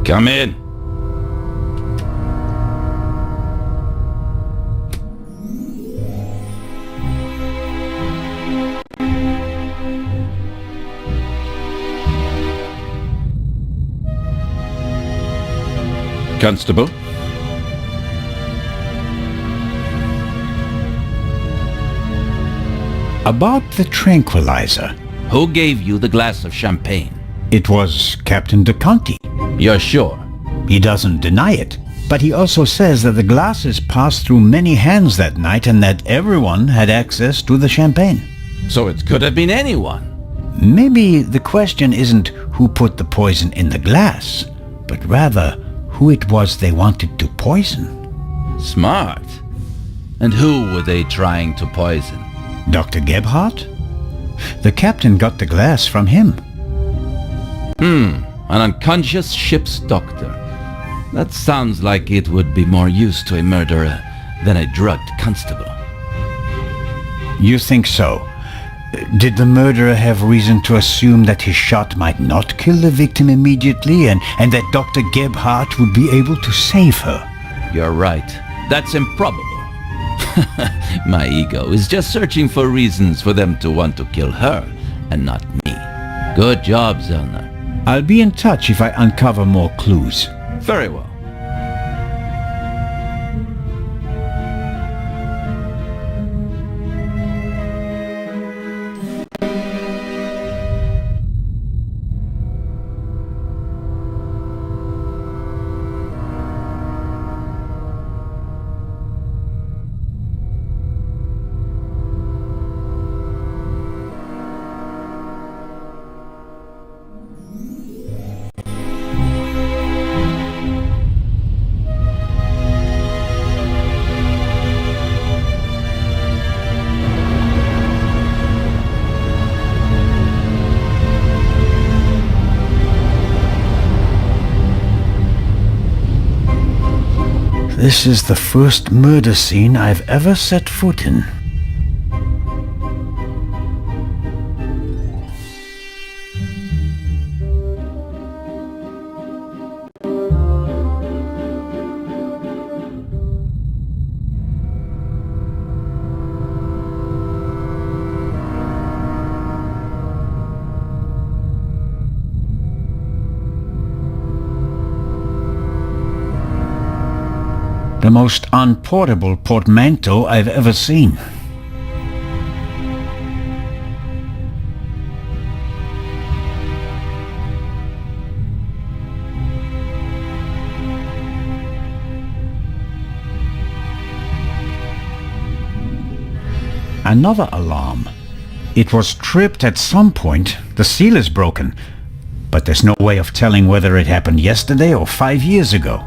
Come in. Constable? About the tranquilizer. Who gave you the glass of champagne? It was Captain de Conti. You're sure? He doesn't deny it. But he also says that the glasses passed through many hands that night and that everyone had access to the champagne. So it could have been anyone. Maybe the question isn't who put the poison in the glass, but rather who it was they wanted to poison. Smart. And who were they trying to poison? Dr. Gebhardt? The captain got the glass from him. An unconscious ship's doctor. That sounds like it would be more use to a murderer than a drugged constable. You think so? Did the murderer have reason to assume that his shot might not kill the victim immediately and that Dr. Gebhardt would be able to save her? You're right. That's improbable. My ego is just searching for reasons for them to want to kill her and not me. Good job, Zellner. I'll be in touch if I uncover more clues. Very well. This is the first murder scene I've ever set foot in. The most unportable portmanteau I've ever seen. Another alarm. It was tripped at some point. The seal is broken. But there's no way of telling whether it happened yesterday or 5 years ago.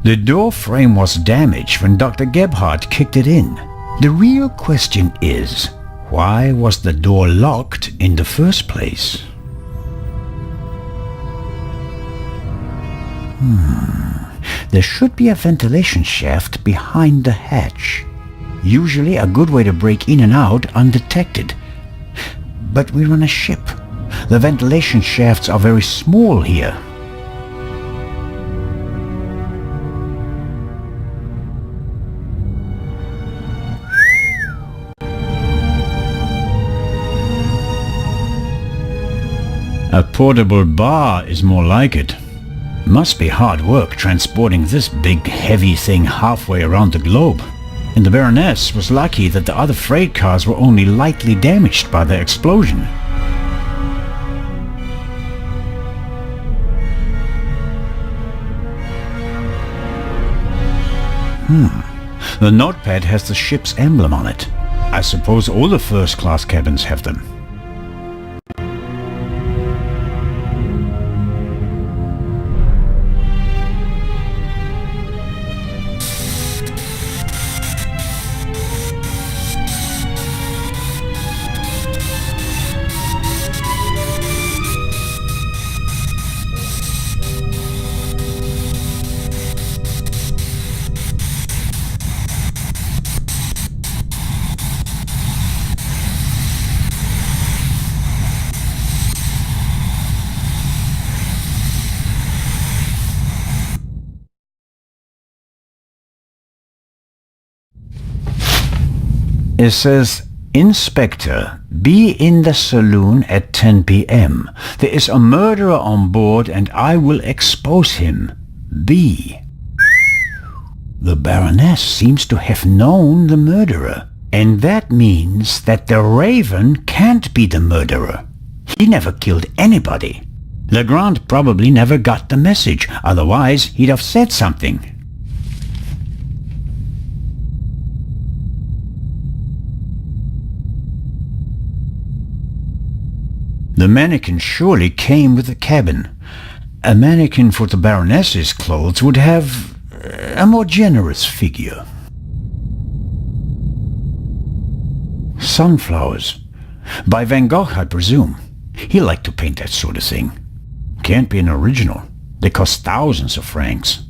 The door frame was damaged when Dr. Gebhardt kicked it in. The real question is, why was the door locked in the first place? There should be a ventilation shaft behind the hatch. Usually a good way to break in and out undetected. But we're on a ship. The ventilation shafts are very small here. A portable bar is more like it. Must be hard work transporting this big, heavy thing halfway around the globe. And the Baroness was lucky that the other freight cars were only lightly damaged by the explosion. The notepad has the ship's emblem on it. I suppose all the first-class cabins have them. It says, Inspector, be in the saloon at 10 p.m. There is a murderer on board and I will expose him. B. The Baroness seems to have known the murderer, and that means that the Raven can't be the murderer. He never killed anybody. Legrand probably never got the message, otherwise he'd have said something. The mannequin surely came with the cabin. A mannequin for the Baroness's clothes would have a more generous figure. Sunflowers. By Van Gogh, I presume. He liked to paint that sort of thing. Can't be an original. They cost thousands of francs.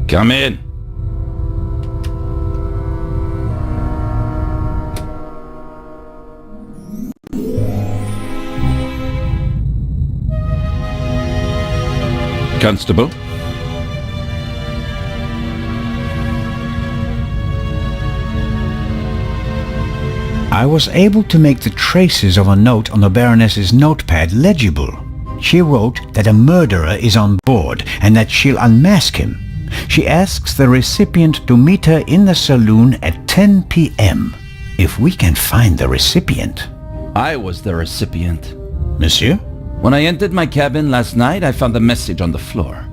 Come in. Constable? I was able to make the traces of a note on the Baroness's notepad legible. She wrote that a murderer is on board and that she'll unmask him. She asks the recipient to meet her in the saloon at 10 p.m. If we can find the recipient. I was the recipient. Monsieur? When I entered my cabin last night, I found a message on the floor.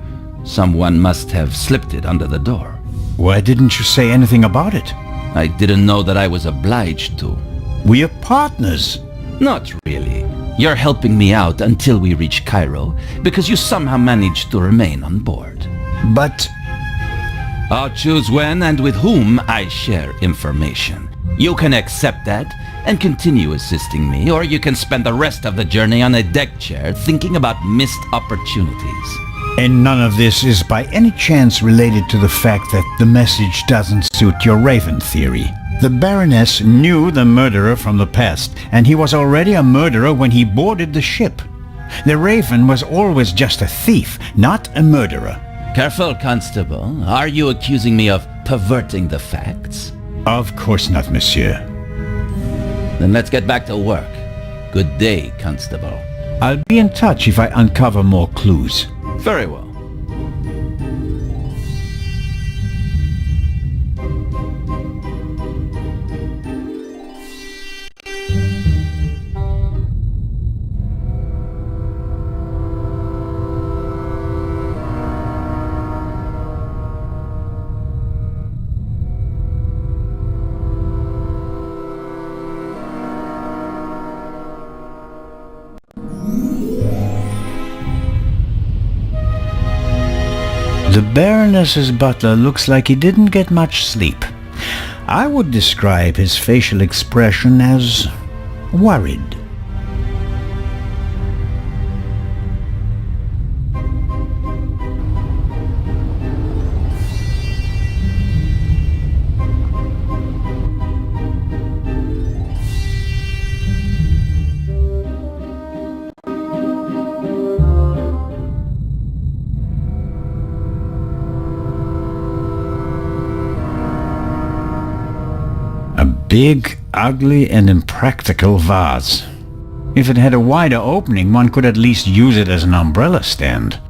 Someone must have slipped it under the door. Why didn't you say anything about it? I didn't know that I was obliged to. We are partners. Not really. You're helping me out until we reach Cairo, because you somehow managed to remain on board. But I'll choose when and with whom I share information. You can accept that and continue assisting me, or you can spend the rest of the journey on a deck chair thinking about missed opportunities. And none of this is by any chance related to the fact that the message doesn't suit your Raven theory. The Baroness knew the murderer from the past, and he was already a murderer when he boarded the ship. The Raven was always just a thief, not a murderer. Careful, Constable. Are you accusing me of perverting the facts? Of course not, monsieur. Then let's get back to work. Good day, Constable. I'll be in touch if I uncover more clues. Very well. The Baroness's butler looks like he didn't get much sleep. I would describe his facial expression as worried. Big, ugly, and impractical vase. If it had a wider opening, one could at least use it as an umbrella stand.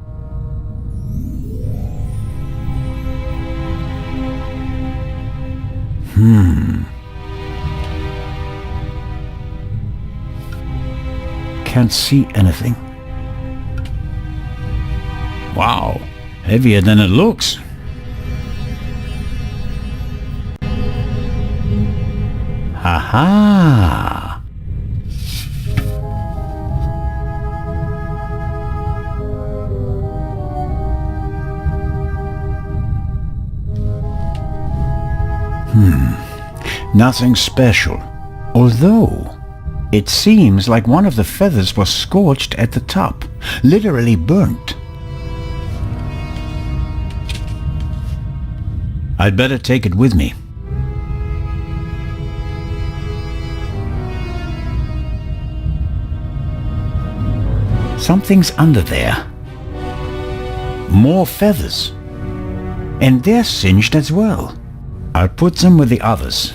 Can't see anything. Wow, heavier than it looks. Aha! Nothing special. Although, it seems like one of the feathers was scorched at the top. Literally burnt. I'd better take it with me. Something's under there. More feathers. And they're singed as well. I'll put them with the others.